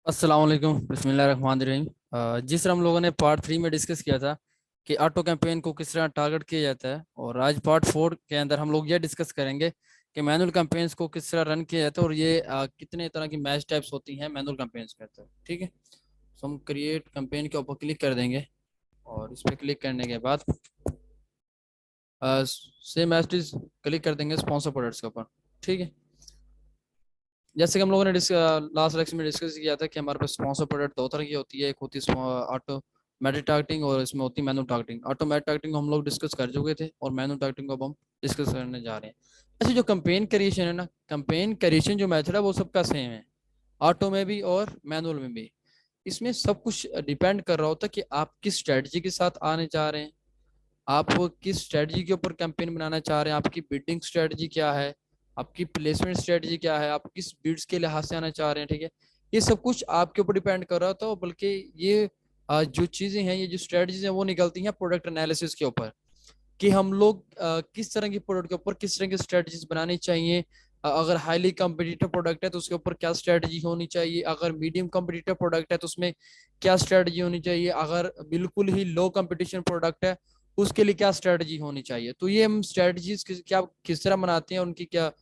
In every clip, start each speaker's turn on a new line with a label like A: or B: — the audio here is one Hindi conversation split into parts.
A: अस्सलाम वालेकुम बिस्मिल्लाहिर्रहमानिर्रहीम। जिस तरह हम लोगों ने पार्ट 3 में डिस्कस किया था कि ऑटो कैंपेन को किस तरह टारगेट किया जाता है, और आज पार्ट 4 के अंदर हम लोग ये डिस्कस करेंगे कि मैनुअल कैंपेन्स को किस तरह रन किया जाता है और ये कितने तरह की मैच टाइप्स होती हैं मैनुअल कैंपेन्स के अंदर। ठीक है, तो हम क्रिएट कैंपेन के ऊपर क्लिक कर देंगे और इस पर क्लिक करने के बाद सेम मैसेज क्लिक कर देंगे स्पॉन्सर प्रोडक्ट्स के ऊपर। ठीक है, जैसे कि हम लोगों ने लास्ट लेक्चर में डिस्कस किया था कि हमारे पास स्पॉन्सर प्रोडक्ट दो तरह की होती है। एक होती है ऑटोमेटिक टारगेटिंग और इसमें होती है मैनुअल टारगेटिंग। ऑटोमेटिक टारगेटिंग हम लोग डिस्कस कर चुके थे और मैनुअल टारगेटिंग को अब हम डिस्कस करने जा रहे हैं। ऐसे जो कैंपेन क्रिएशन है ना, कैंपेन क्रिएशन जो मेथड है वो सबका सेम है, ऑटो में भी और मैनुअल में भी। इसमें सब कुछ डिपेंड कर रहा होता है कि आप किस स्ट्रेटजी के साथ आने जा रहे हैं, आप किस स्ट्रेटजी के ऊपर कैंपेन बनाना चाह रहे हैं, आपकी बिल्डिंग स्ट्रेटजी क्या है, आपकी प्लेसमेंट स्ट्रेटजी क्या है, आप किस बिड्स के लिहाज से आना चाह रहे हैं। ठीक है, ये सब कुछ आपके ऊपर डिपेंड कर रहा होता है, बल्कि ये जो चीज़ें हैं, ये जो स्ट्रेटजीज हैं वो निकलती हैं प्रोडक्ट एनालिसिस के ऊपर कि हम लोग किस तरह की प्रोडक्ट के ऊपर किस तरह की स्ट्रेटजीज बनानी चाहिए। अगर हाईली कम्पिटिटिव प्रोडक्ट है तो उसके ऊपर क्या स्ट्रेटजी होनी चाहिए, अगर मीडियम कम्पिटिटिव प्रोडक्ट है तो उसमें क्या स्ट्रेटजी होनी चाहिए, अगर बिल्कुल ही लो कंपटीशन प्रोडक्ट है उसके लिए क्या स्ट्रेटजी होनी चाहिए। तो ये हम स्ट्रेटजीज क्या किस तरह बनाते हैं, उनकी क्या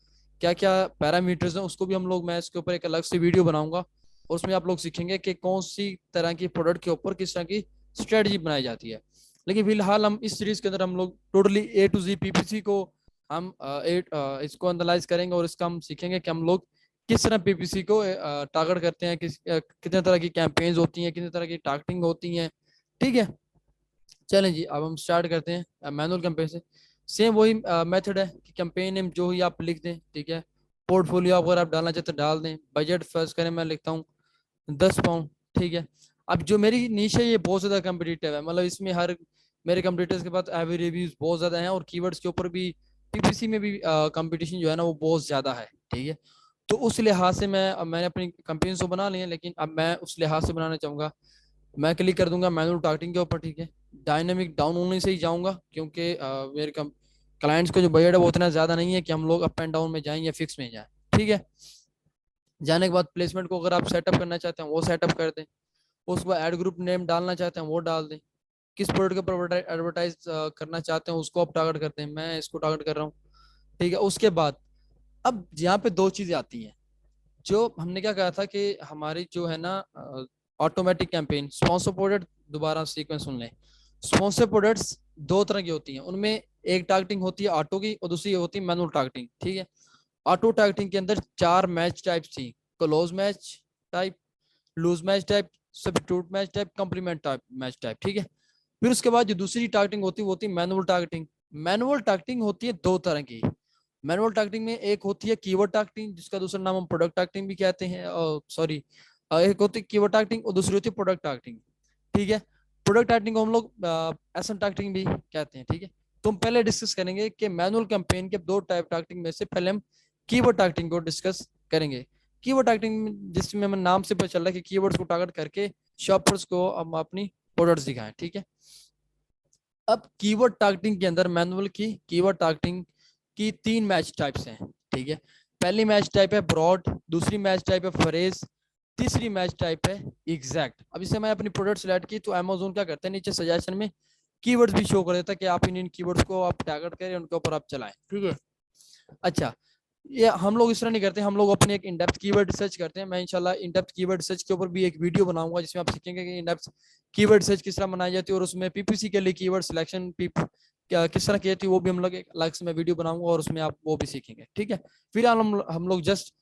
A: क्या क्या पैरामीटर्स हैं, उसको भी हम लोग, मैं इसके ऊपर एक अलग से वीडियो बनाऊंगा और उसमें आप लोग सीखेंगे कि कौन सी तरह की प्रोडक्ट के ऊपर किस तरह की स्ट्रेटजी बनाई जाती है। लेकिन फिलहाल हम इस सीरीज के अंदर हम लोग totally A to Z PPC को हम इसको एनालाइज करेंगे और इसका हम सीखेंगे कि हम लोग किस तरह पीपीसी को टारगेट करते हैं, कितने तरह की कैंपेन्स होती हैं, कितने तरह की टारगेटिंग होती हैं। ठीक है, चलें जी, अब हम स्टार्ट करते हैं मैनुअल कैंपेन से। सेम वही मेथड है कि कैंपेन नेम जो ही आप लिख दें। ठीक है, पोर्टफोलियो अगर आप डालना चाहते हैं डाल दें। बजट फर्स्ट करें, मैं लिखता हूँ 10 पाउंड। ठीक है, अब जो मेरी नीश है ये बहुत ज़्यादा कम्पिटिटिव है, मतलब इसमें हर मेरे कंपटीटर्स के पास एवरी रिव्यूज बहुत ज़्यादा हैं और कीवर्ड्स के ऊपर भी पीपीसी में भी कंपटीशन जो है ना वो बहुत ज़्यादा है। ठीक है, तो उस लिहाज से मैंने अपनी कंपेन्स तो बना ली है, लेकिन अब मैं उस लिहाज से बनाना चाहूँगा। मैं क्लिक कर दूंगा मैनुअल टारगेटिंग के ऊपर। ठीक है, डायनेमिक डाउन होने से ही जाऊंगा क्योंकि मेरे क्लाइंट्स का जो बजट है वो उतना ज़्यादा नहीं है कि हम लोग अप एंड डाउन में जाएं या फिक्स में जाएं। ठीक है, जाने के बाद प्लेसमेंट को अगर आप सेटअप करना चाहते हैं वो सेटअप कर दें। उसके बाद एड ग्रुप नेम डालना चाहते हैं वो डाल दें। किस प्रोडक्ट के ऊपर एडवर्टाइज करना चाहते हैं उसको आप टारगेट करते हैं, मैं इसको टारगेट कर रहा हूँ। ठीक है, उसके बाद अब यहाँ पे दो चीज़ें आती हैं। जो हमने क्या कहा था कि हमारी जो है ना ऑटोमेटिक कैंपेन स्पॉन्सर प्रोडक्ट, दोबारा सीक्वेंस सुन लें। स्पॉन्सर प्रोडक्ट्स दो तरह की होती हैं, उनमें एक टारगेटिंग होती है ऑटो की और दूसरी होती है मैनुअल टारगेटिंग। ठीक है, ऑटो टारगेटिंग के अंदर चार मैच टाइप थी: close match type, loose match type, substitute match type, complement type match type. ठीक है, फिर उसके बाद जो दूसरी टारगेटिंग होती है वो होती है मैनुअल टारगेटिंग। मैनुअल टारगेटिंग होती है दो तरह की। मैनुअल टारगेटिंग में एक होती है कीवर्ड टारगेटिंग, जिसका दूसरा नाम हम प्रोडक्ट टारगेटिंग भी कहते हैं, सॉरी, एक होती है कीवर्ड टारगेटिंग और दूसरी होती है प्रोडक्ट टारगेटिंग। ठीक है, प्रोडक्ट टारगेटिंग को हम लोग एसएम टारगेटिंग भी कहते हैं। ठीक है, तो हम पहले डिस्कस करेंगे कि मैनुअल कैंपेन के दो टाइप टारगेटिंग में से पहले हम कीवर्ड टारगेटिंग को डिस्कस करेंगे। कीवर्ड टारगेटिंग जिसमें हमें नाम से पता चल रहा है कि कीवर्ड्स को टारगेट करके शॉपर्स को हम अपनी प्रोडक्ट्स दिखाएं। ठीक है, अब कीवर्ड टारगेटिंग के अंदर मैनुअल की कीवर्ड टारगेटिंग की तीन मैच टाइप्स हैं। ठीक है, पहली मैच टाइप है ब्रॉड, दूसरी मैच टाइप है फ्रेज, तीसरी मैच टाइप है एग्जैक्ट। अब इसे मैं अपनी प्रोडक्ट सेलेक्ट की तो अमेजोन क्या करते हैं, नीचे सजेशन में कीवर्ड्स भी शो कर देता है कि आप इन कीवर्ड्स को आप टारगेट करें, उनके ऊपर आप चलाएं। ठीक है, अच्छा, ये हम लोग इस तरह नहीं करते, हम लोग अपने एक इनडेप्थ कीवर्ड रिसर्च करते हैं। मैं इंशाल्लाह इनडेप्थ कीवर्ड रिसर्च के ऊपर भी एक वीडियो बनाऊंगा जिसमें आप सीखेंगे कि इनडेप्थ कीवर्ड रिसर्च किस तरह बनाई जाती है और उसमें पीपीसी के लिए कीवर्ड सिलेक्शन क्या किस तरह की जाती है वो भी हम लोग एक अलग से मैं वीडियो बनाऊंगा और उसमें आप वो भी सीखेंगे। ठीक है, फिलहाल हम लोग जस्ट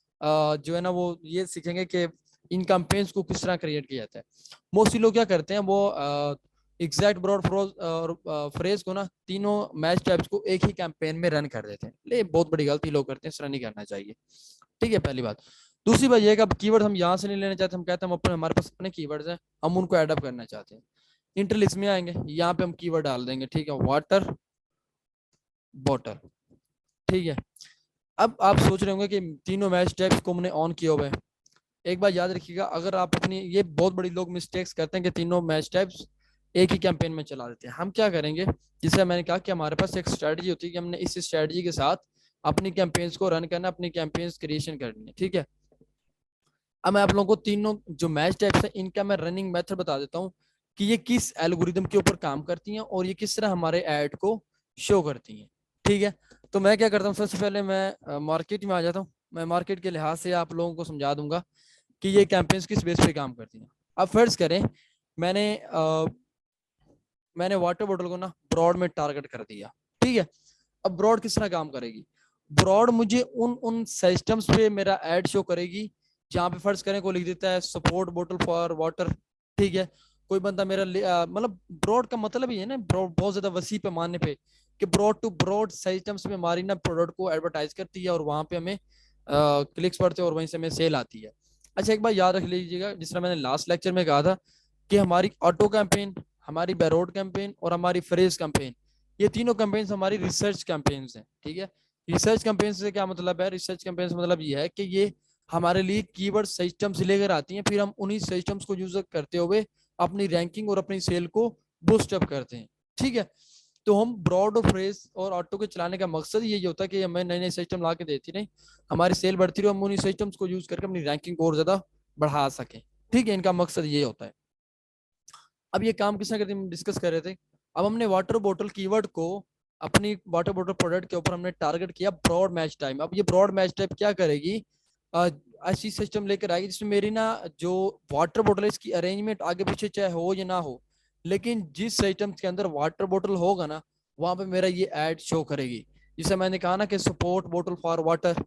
A: जो है ना वो ये सीखेंगे कि इन कैंपेन्स को किस तरह क्रिएट किया जाता है। मोस्टली लोग क्या करते हैं, वो एग्जैक्ट ब्रॉड और फ्रेज को ना तीनों मैच टाइप्स को एक ही कैंपेन में रन कर देते हैं, लेकिन बहुत बड़ी गलती लोग करते हैं, इस तरह नहीं करना चाहिए। ठीक है, पहली बात। दूसरी बात यह है कि अब कीवर्ड हम यहाँ से नहीं लेना चाहते, हम कहते हैं हम अपने हमारे पास अपने कीवर्ड्स हैं, हम उनको एडअप करना चाहते हैं। इंटरलिस्ट में आएंगे, यहाँ पे हम कीवर्ड डाल देंगे। ठीक है, वाटर बॉटल। ठीक है, अब आप सोच रहे होंगे कि तीनों मैच टाइप्स को हमने ऑन किया हुआ है। एक बात याद रखिएगा, अगर आप अपनी, ये बहुत बड़ी लोग मिस्टेक्स करते हैं कि तीनों मैच टाइप्स एक ही कैंपेन में चला देते हैं। हम क्या करेंगे, जिससे मैंने कहा कि हमारे पास एक स्ट्रेटजी होती है कि हमने इस स्ट्रेटजी के साथ अपनी कैंपेन्स को रन करना, अपनी कैंपेन्स क्रिएशन करनी है। ठीक है, अब मैं आप लोगों को तीनों जो मैच टाइप्स है इनका मैं रनिंग मेथड बता देता हूँ कि ये किस एल्गोरिदम के ऊपर काम करती हैं और ये किस तरह हमारे ऐड को शो करती हैं। ठीक है, तो मैं क्या करता हूँ, सबसे पहले मैं मार्केट में आ जाता हूँ। मैं मार्केट के लिहाज से आप लोगों को समझा दूंगा कि ये कैंपेन्स किस बेस पे काम करती हैं। अब फर्ज करें मैंने मैंने वाटर बॉटल को ना ब्रॉड में टारगेट कर दिया। ठीक है, अब ब्रॉड किस तरह काम करेगी, ब्रॉड मुझे उन उन सिस्टम्स पे मेरा एड शो करेगी जहाँ पे फर्ज करें को लिख देता है सपोर्ट बोतल फॉर वाटर। ठीक है, कोई बंदा मेरा मतलब ब्रॉड का मतलब ही है ना बहुत ज्यादा वसी पैमाने पे कि ब्रॉड टू ब्रॉड सिस्टम्स में हमारी ना प्रोडक्ट को एडवर्टाइज करती है और वहां पे हमें क्लिक्स पड़ते हैं और वहीं से हमें सेल आती है। अच्छा एक बार याद रख लीजिएगा, जिस तरह मैंने लास्ट लेक्चर में कहा था कि हमारी ऑटो कैंपेन, हमारी बैरोड कैंपेन और हमारी फ्रेज कैंपेन, ये तीनों कैंपेन हमारी रिसर्च कैंपेन्स हैं। ठीक है, रिसर्च कैंपेन से क्या मतलब है, रिसर्च कैंपेन से मतलब ये है कि ये हमारे लिए कीवर्ड सिस्टम्स लेकर आती हैं, फिर हम उन्हीं सिस्टम्स को यूज करते हुए अपनी रैंकिंग और अपनी सेल को बूस्ट अप करते हैं। ठीक है, तो हम ब्रॉड और फ्रेज और ऑटो के चलाने का मकसद यही होता है कि हमें नए नए सिस्टम ला के देती नहीं, हमारी सेल बढ़ती रहे, हम उन्हीं सिस्टम्स को यूज करके अपनी रैंकिंग को और ज्यादा बढ़ा सकें। ठीक है, इनका मकसद ये होता है। अब ये काम किसने करते हम डिस्कस कर रहे थे। अब हमने वाटर बोतल कीवर्ड को अपनी वाटर बोतल प्रोडक्ट के ऊपर हमने टारगेट किया ब्रॉड मैच टाइम। अब ये ब्रॉड मैच टाइप क्या करेगी, ऐसी सिस्टम लेकर आएगी जिसमें मेरी ना जो वाटर बोतल है इसकी अरेंजमेंट आगे पीछे चाहे हो या ना हो, लेकिन जिस सिस्टम के अंदर वाटर बोतल होगा ना वहां पे मेरा ये एड शो करेगी। जिसे मैंने कहा ना कि सपोर्ट बोतल फॉर वाटर,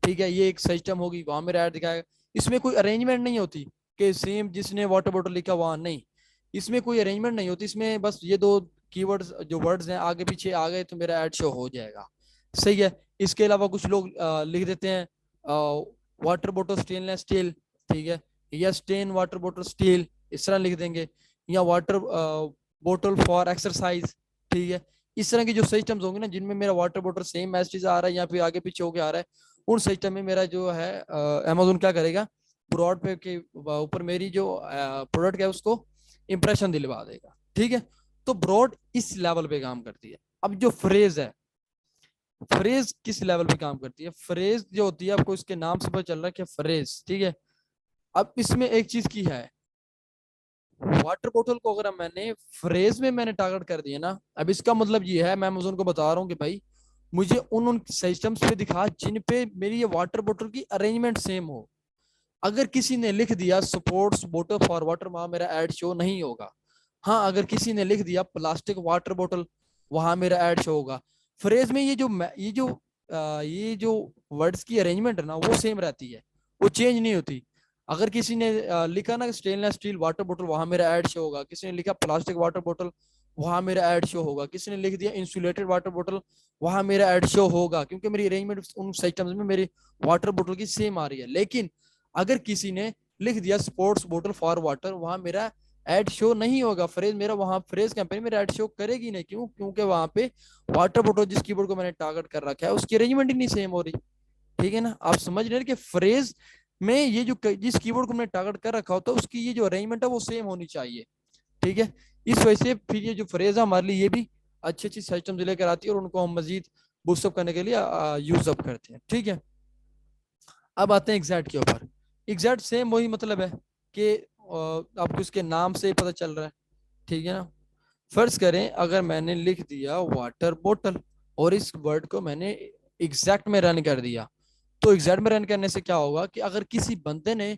A: ठीक है, ये एक सिस्टम होगी, वहां मेरा ऐड दिखाएगा। इसमें कोई अरेंजमेंट नहीं होती कि सेम जिसने वाटर बॉटल लिखा वहां नहीं, इसमें कोई अरेंजमेंट नहीं होती, इसमें बस ये दो कीवर्ड्स जो वर्ड्स हैं आगे पीछे आ गए तो मेरा ऐड शो हो जाएगा। सही है, इसके अलावा कुछ लोग लिख देते हैं वाटर बॉटल स्टेनलेस स्टील, ठीक है, या स्टेन वाटर बॉटल स्टील, इस तरह लिख देंगे, या वाटर बॉटल फॉर एक्सरसाइज। ठीक है, इस तरह की जो सिस्टम्स होंगे ना जिनमें मेरा वाटर बॉटल सेम मैसेज आ रहा है या फिर आगे पीछे होके आ रहा है, उन सिस्टम में मेरा जो है अमेजोन क्या करेगा, ब्रॉड पे के ऊपर मेरी जो प्रोडक्ट है उसको इंप्रेशन दिलवा देगा। ठीक है, तो ब्रॉड इस लेवल पे काम करती है। अब जो फ्रेज है, फ्रेज किस लेवल पे काम करती है, फ्रेज जो होती है आपको इसके नाम से पता चल रहा है कि फ्रेज। ठीक है, अब इसमें एक चीज की है, वाटर बोतल को अगर मैंने फ्रेज में मैंने टारगेट कर दिया ना, अब इसका मतलब ये है मैं अमेजोन को बता रहा हूँ कि भाई मुझे उन उन सिस्टम्स पे दिखा जिन पे मेरी ये वाटर बोतल की अरेंजमेंट सेम हो। अगर किसी ने लिख दिया स्पोर्ट्स बोतल फॉर वाटर, वहां मेरा एड शो नहीं होगा। हाँ, अगर किसी ने लिख दिया प्लास्टिक वाटर बोतल, वहां मेरा एड शो होगा। फ्रेज में ये जो वर्ड्स की अरेंजमेंट है ना वो सेम रहती है, वो चेंज नहीं होती। अगर किसी ने लिखा ना स्टेनलेस स्टील वाटर बोतल, वहां मेरा एड शो होगा। किसी ने लिखा प्लास्टिक वाटर बोतल, वहां मेरा एड शो होगा। किसी ने लिख दिया इंसुलेटेड वाटर बोतल, वहां मेरा एड शो होगा, क्योंकि मेरी अरेंजमेंट उन सिस्टम्स में मेरी वाटर बोतल की सेम आ रही है। लेकिन अगर किसी ने लिख दिया स्पोर्ट्स बोतल फॉर वाटर, वहां मेरा एड शो नहीं होगा। फ्रेज मेरा वहां फ्रेज कंपनी मेरा एड शो करेगी नहीं, क्यों, क्योंकि वहां पे वाटर बोतल जिस कीबोर्ड को मैंने टारगेट कर रखा है उसकी अरेंजमेंट ही नहीं सेम हो रही। ठीक है ना, आप समझ रहे हैं कि फ्रेज में ये जो जिस कीबोर्ड को मैंने टारगेट कर रखा होता है उसकी ये जो अरेंजमेंट है वो सेम होनी चाहिए। ठीक है, इस वजह से फिर ये जो फ्रेज है हमारे लिए ये भी अच्छी अच्छी सिस्टम लेकर आती है और उनको हम मजीद बूस्टअप करने के लिए यूज अप करते हैं। ठीक है, अब आते हैं एग्जैक्ट के ऊपर। एग्जैक्ट सेम वही मतलब है कि आपको इसके नाम से ही पता चल रहा है। ठीक है ना, फर्ज करें अगर मैंने लिख दिया वाटर बोतल और इस वर्ड को मैंने एग्जैक्ट में रन कर दिया, तो एग्जैक्ट में रन करने से क्या होगा कि अगर किसी बंदे ने,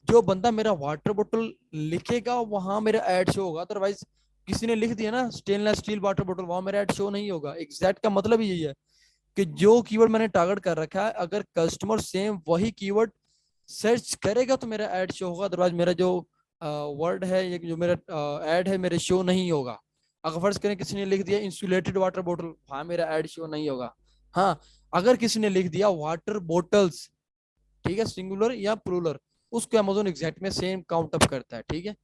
A: जो बंदा मेरा वाटर बोतल लिखेगा वहां मेरा ऐड शो होगा। अदरवाइज किसी ने लिख दिया ना स्टेनलेस स्टील वाटर बोतल, वहां मेरा ऐड शो नहीं होगा। एग्जैक्ट का मतलब ही यही है कि जो कीवर्ड मैंने टारगेट कर रखा है अगर कस्टमर सेम वही कीवर्ड सर्च करेगा तो मेरा ऐड शो होगा। अदरवाइज मेरा जो वर्ड है, ये जो मेरा ऐड है मेरे शो नहीं होगा। अगर फर्ज करें किसी ने लिख दिया इंसुलेटेड वाटर बोतल, हाँ मेरा ऐड शो नहीं होगा। हाँ, अगर किसी ने लिख दिया वाटर बोटल्स, ठीक है, सिंगुलर या प्लूरल, उसको अमेजोन एग्जैक्ट में सेम काउंट अप करता है। ठीक है,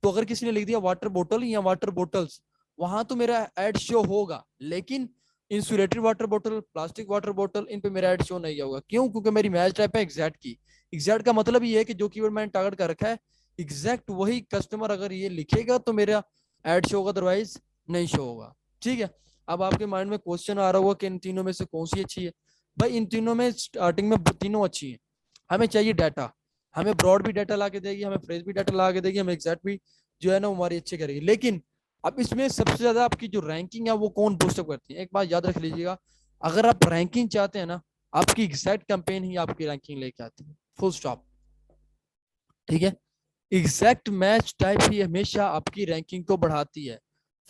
A: तो अगर किसी ने लिख दिया वाटर बोतल या वाटर बोटल्स, वहां तो मेरा एड शो होगा, लेकिन इंसुलेटेड वाटर बोतल, प्लास्टिक वाटर बोतल, इन पे मेरा एड शो नहीं होगा। क्यों, क्योंकि मेरी मैच टाइप है एग्जैक्ट की। एग्जैक्ट का मतलब ये है कि जो कीवर्ड मैंने टारगेट कर रखा है एग्जैक्ट वही कस्टमर अगर ये लिखेगा तो मेरा एड शो होगा, अदरवाइज नहीं शो होगा। ठीक है, अब आपके माइंड में क्वेश्चन आ रहा होगा कि इन तीनों में से कौन सी अच्छी है। भाई इन तीनों में स्टार्टिंग में तीनों अच्छी है। हमें चाहिए डाटा, हमें ब्रॉड भी डाटा ला के देगी, हमें फ्रेज भी डाटा ला के देगी, हमें एग्जैक्ट भी जो है ना हमारी अच्छी करेगी। लेकिन अब इसमें सबसे ज्यादा आपकी जो रैंकिंग है वो कौन बूस्टअप करती है, एक बात याद रख लीजिएगा, अगर आप रैंकिंग चाहते हैं ना, आपकी एग्जैक्ट कैंपेन ही आपकी रैंकिंग लेके आती है, फुल स्टॉप। ठीक है, एग्जैक्ट मैच टाइप ही हमेशा आपकी रैंकिंग को बढ़ाती है।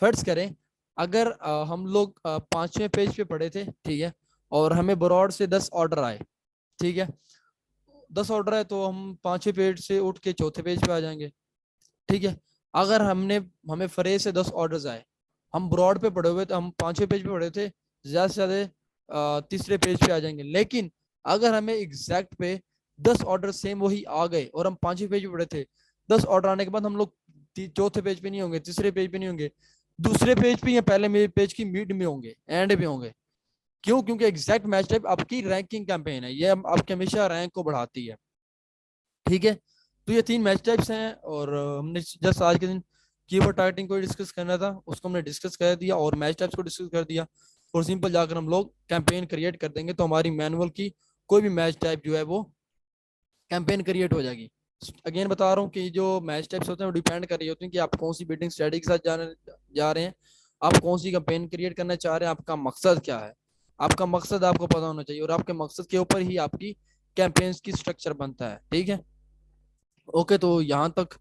A: फर्ज करें अगर हम लोग पांचवें पेज पे पढ़े थे, ठीक है, और हमें ब्रॉड से 10 ऑर्डर आए, ठीक है, 10 ऑर्डर है तो हम पांचवें पेज से उठ के चौथे पेज पे आ जाएंगे। ठीक है, अगर हमें फरे से 10 ऑर्डर्स आए, हम ब्रॉड पे पढ़े हुए थे, हम पांचवें पेज पे पढ़े थे, ज्यादा से ज्यादा तीसरे पेज पे आ जाएंगे। लेकिन अगर हमें एग्जैक्ट पे 10 ऑर्डर सेम वही आ गए और हम पांचवें पेज पे पढ़े थे, 10 ऑर्डर आने के बाद हम लोग चौथे पेज पे नहीं होंगे, तीसरे पेज पे नहीं होंगे, दूसरे पेज पे या पहले पेज की मिड में होंगे, एंड में होंगे। क्यों? क्योंकि एग्जैक्ट मैच टाइप आपकी रैंकिंग कैंपेन है, ये आपके हमेशा रैंक को बढ़ाती है। ठीक है, तो ये 3 मैच टाइप्स हैं, और हमने जस्ट आज के दिन कीवर्ड टारगेटिंग को डिस्कस करना था, उसको हमने डिस्कस कर दिया, और मैच टाइप्स को डिस्कस कर दिया, और सिंपल जाकर हम लोग कैंपेन क्रिएट कर देंगे, तो हमारी मैनुअल की कोई भी मैच टाइप जो है वो कैंपेन क्रिएट हो जाएगी। अगेन बता रहा हूँ कि जो मैच टाइप्स होते हैं वो डिपेंड कर रही होती हैं कि आप कौन सी बिल्डिंग स्ट्रेटजी के साथ जाने जा रहे हैं, आप कौन सी कैंपेन क्रिएट करना चाह रहे हैं, आपका मकसद क्या है। आपका मकसद आपको पता होना चाहिए, और आपके मकसद के ऊपर ही आपकी कैंपेन्स की स्ट्रक्चर बनता है। ठीक है, ओके, तो यहाँ तक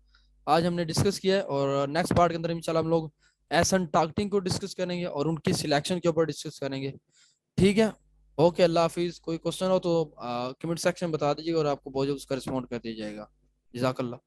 A: आज हमने डिस्कस किया है, और नेक्स्ट पार्ट के अंदर इंशाल्लाह हम लोग एसन टारगेटिंग को डिस्कस करेंगे और उनकी सिलेक्शन के ऊपर डिस्कस करेंगे। ठीक है, ओके, अल्लाह हाफिज। कोई क्वेश्चन हो तो कमेंट सेक्शन में बता दीजिएगा, और आपको बहुत जल्द उसका रिस्पॉन्ड कर दिया जाएगा। जज़ाकल्लाह।